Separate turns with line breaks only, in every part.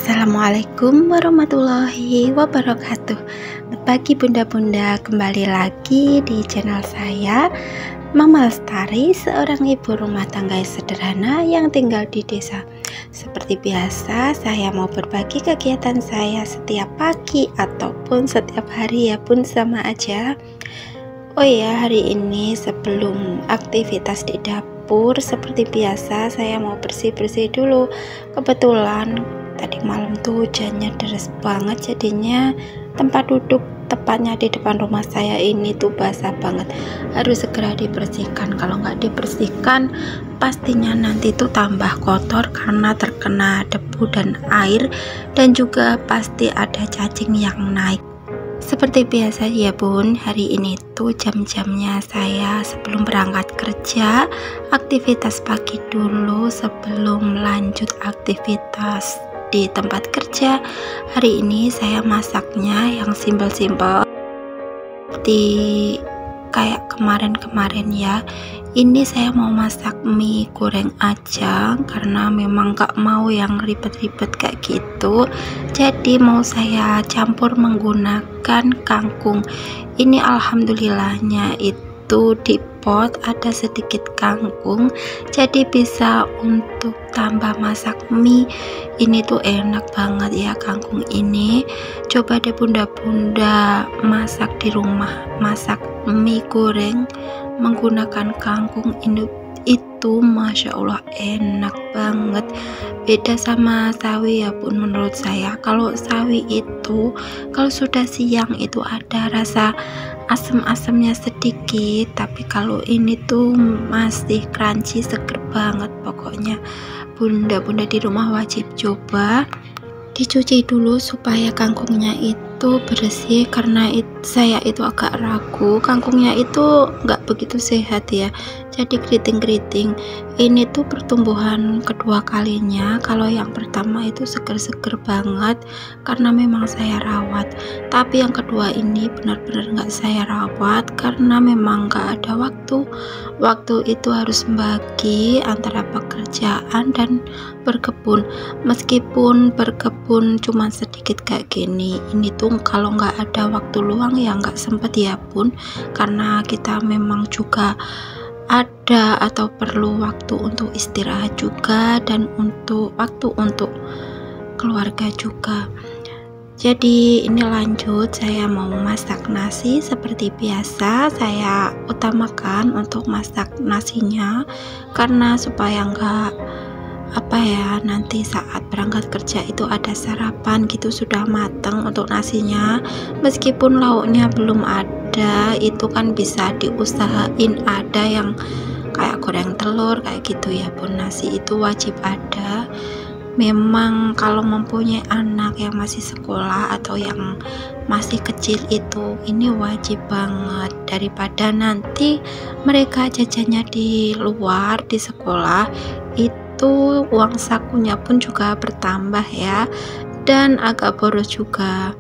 Assalamualaikum warahmatullahi wabarakatuh. Bagi bunda-bunda, kembali lagi di channel saya, Mama Lestari, seorang ibu rumah tangga sederhana yang tinggal di desa. Seperti biasa, saya mau berbagi kegiatan saya setiap pagi ataupun setiap hari, ya pun sama aja. Oh ya, hari ini sebelum aktivitas di dapur, seperti biasa saya mau bersih-bersih dulu. Kebetulan tadi malam tuh hujannya deras banget, jadinya tempat duduk tepatnya di depan rumah saya ini tuh basah banget, harus segera dibersihkan. Kalau nggak dibersihkan pastinya nanti tuh tambah kotor karena terkena debu dan air, dan juga pasti ada cacing yang naik. Seperti biasa ya bun, hari ini tuh jam-jamnya saya sebelum berangkat kerja, aktivitas pagi dulu sebelum lanjut aktivitas di tempat kerja. Hari ini saya masaknya yang simpel-simpel seperti kayak kemarin-kemarin ya. Ini saya mau masak mie goreng aja karena memang gak mau yang ribet-ribet kayak gitu. Jadi mau saya campur menggunakan kangkung. Ini alhamdulillahnya itu di pot ada sedikit kangkung, jadi bisa untuk tambah masak mie. Ini tuh enak banget ya kangkung ini. Coba deh bunda-bunda masak di rumah, masak mie goreng menggunakan kangkung ini, itu masya Allah enak banget. Beda sama sawi ya pun menurut saya. Kalau sawi itu kalau sudah siang itu ada rasa asam-asamnya sedikit, tapi kalau ini tuh masih crunchy, seger banget. Pokoknya bunda-bunda di rumah wajib coba. Dicuci dulu supaya kangkungnya itu bersih, karena saya itu agak ragu kangkungnya itu nggak begitu sehat ya, jadi keriting-keriting. Ini tuh pertumbuhan kedua kalinya. Kalau yang pertama itu seger-seger banget karena memang saya rawat, tapi yang kedua ini benar-benar nggak saya rawat karena memang nggak ada waktu itu harus membagi antara pekerjaan dan berkebun. Meskipun berkebun cuma sedikit kayak gini, ini tuh kalau nggak ada waktu luang ya nggak sempet ya pun, karena kita memang juga ada atau perlu waktu untuk istirahat juga, dan untuk waktu untuk keluarga juga. Jadi ini lanjut, saya mau masak nasi. Seperti biasa saya utamakan untuk masak nasinya karena supaya enggak nanti saat berangkat kerja itu ada sarapan gitu, sudah matang untuk nasinya. Meskipun lauknya belum ada, itu kan bisa diusahain ada yang kayak goreng telur kayak gitu ya pun. Nasi itu wajib ada. Memang kalau mempunyai anak yang masih sekolah atau yang masih kecil itu ini wajib banget, daripada nanti mereka jajannya di luar di sekolah itu uang sakunya pun juga bertambah ya, dan agak boros juga.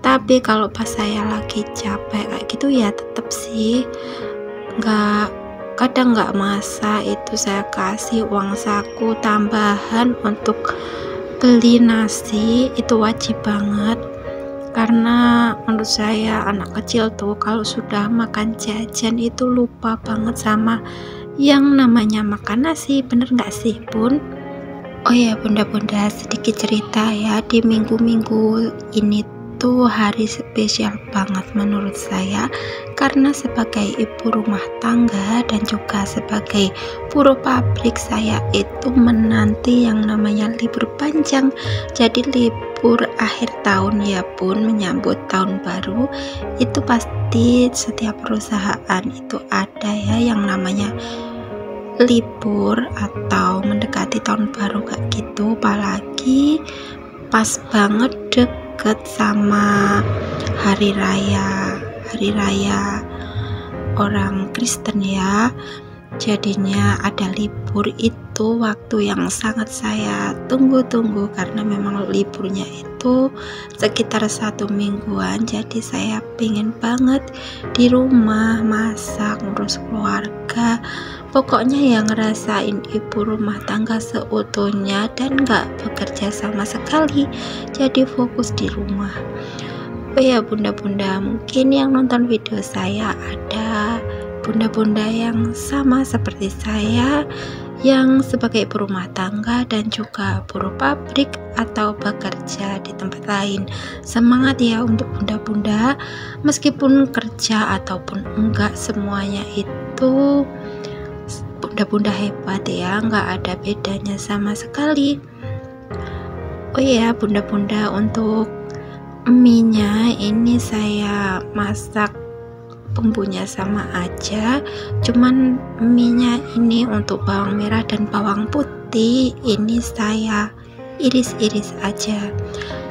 Tapi kalau pas saya lagi capek kayak gitu ya tetap sih kadang nggak masak, itu saya kasih uang saku tambahan untuk beli nasi. Itu wajib banget karena menurut saya anak kecil tuh kalau sudah makan jajan itu lupa banget sama yang namanya makan nasi, bener nggak sih bun? Oh ya bunda-bunda, sedikit cerita ya, di minggu-minggu ini tuh hari spesial banget menurut saya, karena sebagai ibu rumah tangga dan juga sebagai buruh pabrik, saya itu menanti yang namanya libur panjang. Jadi libur akhir tahun ya pun, menyambut tahun baru, itu pasti setiap perusahaan itu ada ya yang namanya libur atau mendekati tahun baru kayak gitu. Apalagi pas banget deket sama hari raya orang Kristen ya, jadinya ada libur itu itu waktu yang sangat saya tunggu-tunggu karena memang liburnya itu sekitar 1 mingguan. Jadi saya pengen banget di rumah masak, ngurus keluarga, pokoknya yang ngerasain ibu rumah tangga seutuhnya dan gak bekerja sama sekali, jadi fokus di rumah. Oh ya bunda-bunda, mungkin yang nonton video saya ada bunda-bunda yang sama seperti saya, yang sebagai ibu rumah tangga dan juga buruh pabrik atau bekerja di tempat lain. Semangat ya untuk bunda-bunda, meskipun kerja ataupun enggak, semuanya itu bunda-bunda hebat ya, nggak ada bedanya sama sekali. Oh ya bunda-bunda, untuk mie-nya ini saya masak bumbunya sama aja, cuman mie-nya ini untuk bawang merah dan bawang putih ini saya iris-iris aja.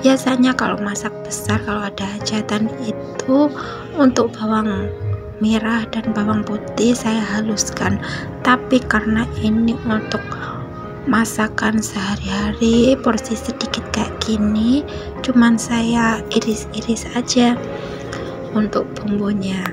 Biasanya kalau masak besar, kalau ada hajatan itu untuk bawang merah dan bawang putih saya haluskan, tapi karena ini untuk masakan sehari-hari porsi sedikit kayak gini, cuman saya iris-iris aja untuk bumbunya.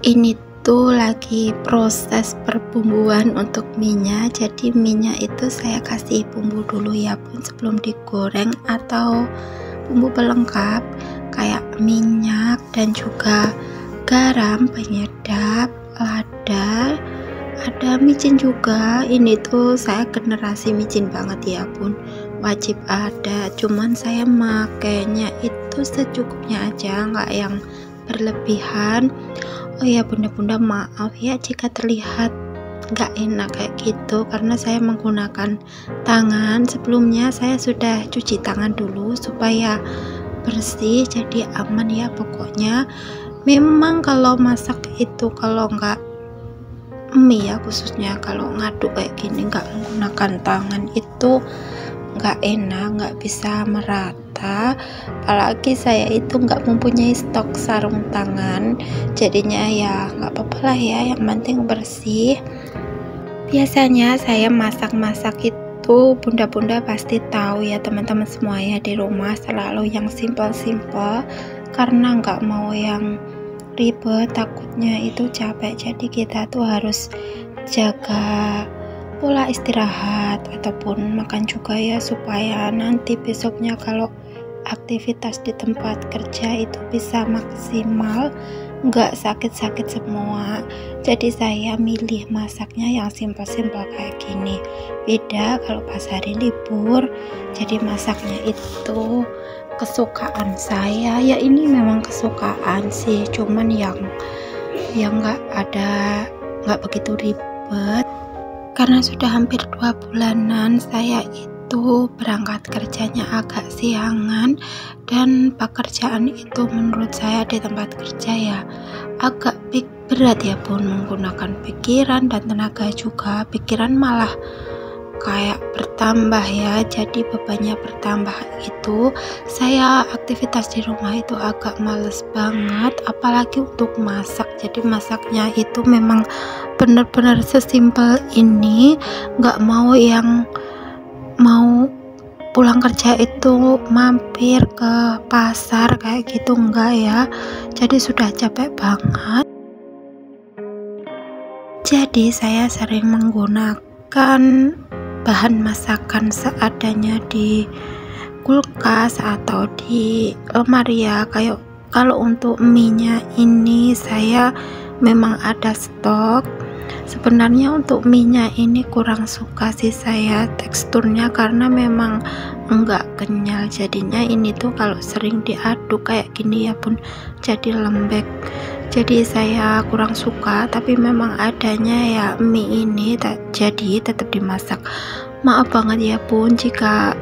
Ini tuh lagi proses perbumbuan untuk mie-nya. Jadi mie-nya itu saya kasih bumbu dulu ya pun sebelum digoreng, atau bumbu pelengkap kayak minyak dan juga garam, penyedap, lada, ada micin juga. Ini tuh saya generasi micin banget ya pun, wajib ada, cuman saya makainya itu secukupnya aja, nggak yang berlebihan. Oh ya bunda-bunda, maaf ya jika terlihat nggak enak kayak gitu, karena saya menggunakan tangan. Sebelumnya saya sudah cuci tangan dulu supaya bersih, jadi aman ya. Pokoknya memang kalau masak itu, kalau nggak mie ya khususnya, kalau ngaduk kayak gini nggak menggunakan tangan itu nggak enak, nggak bisa merata. Apalagi saya itu nggak mempunyai stok sarung tangan, jadinya ya nggak apa-apa lah ya, yang penting bersih. Biasanya saya masak-masak itu bunda-bunda pasti tahu ya teman-teman semuanya, di rumah selalu yang simpel-simpel, karena nggak mau yang ribet, takutnya itu capek. Jadi kita tuh harus jaga pola istirahat ataupun makan juga ya, supaya nanti besoknya kalau aktivitas di tempat kerja itu bisa maksimal, nggak sakit-sakit semua. Jadi saya milih masaknya yang simpel-simpel kayak gini. Beda kalau pas hari libur, jadi masaknya itu kesukaan saya ya. Ini memang kesukaan sih, cuman yang nggak begitu ribet. Karena sudah hampir 2 bulanan saya itu berangkat kerjanya agak siangan, dan pekerjaan itu menurut saya di tempat kerja ya agak berat ya pun, menggunakan pikiran dan tenaga juga. Pikiran malah kayak bertambah ya, jadi bebannya bertambah itu. Saya aktivitas di rumah itu agak males banget, apalagi untuk masak. Jadi masaknya itu memang benar-benar sesimpel ini, nggak mau yang mau pulang kerja itu mampir ke pasar kayak gitu, enggak ya. Jadi sudah capek banget. Jadi saya sering menggunakan bahan masakan seadanya di kulkas atau di lemari ya. Kayak kalau untuk mie-nya ini saya memang ada stok. Sebenarnya untuk mie-nya ini kurang suka sih saya teksturnya, karena memang enggak kenyal. Jadinya ini tuh kalau sering diaduk kayak gini ya pun jadi lembek. Jadi saya kurang suka, tapi memang adanya ya mie ini jadi tetap dimasak. Maaf banget ya Bun jika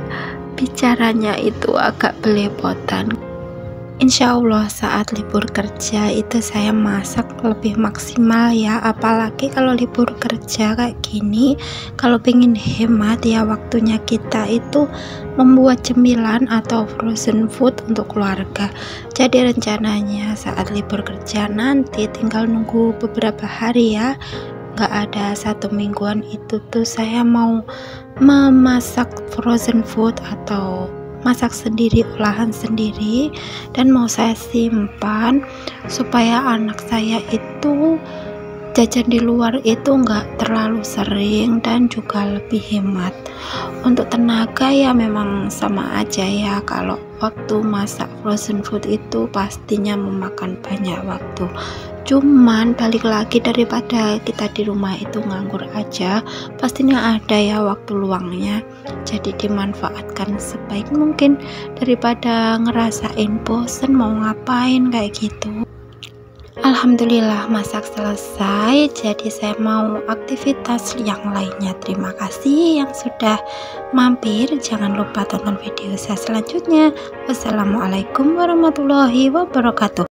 bicaranya itu agak belepotan. Insya Allah saat libur kerja itu saya masak lebih maksimal ya, apalagi kalau libur kerja kayak gini. Kalau pengen hemat ya waktunya, kita itu membuat cemilan atau frozen food untuk keluarga. Jadi rencananya saat libur kerja nanti tinggal nunggu beberapa hari ya, nggak ada 1 mingguan itu tuh saya mau memasak frozen food atau masak sendiri, olahan sendiri, dan mau saya simpan supaya anak saya itu jajan di luar itu enggak terlalu sering dan juga lebih hemat. Untuk tenaga ya memang sama aja ya, kalau waktu masak frozen food itu pastinya memakan banyak waktu. Cuman balik lagi, daripada kita di rumah itu nganggur aja, pastinya ada ya waktu luangnya. Jadi dimanfaatkan sebaik mungkin daripada ngerasain bosen mau ngapain kayak gitu. Alhamdulillah masak selesai, jadi saya mau aktivitas yang lainnya. Terima kasih yang sudah mampir, jangan lupa tonton video saya selanjutnya. Wassalamualaikum warahmatullahi wabarakatuh.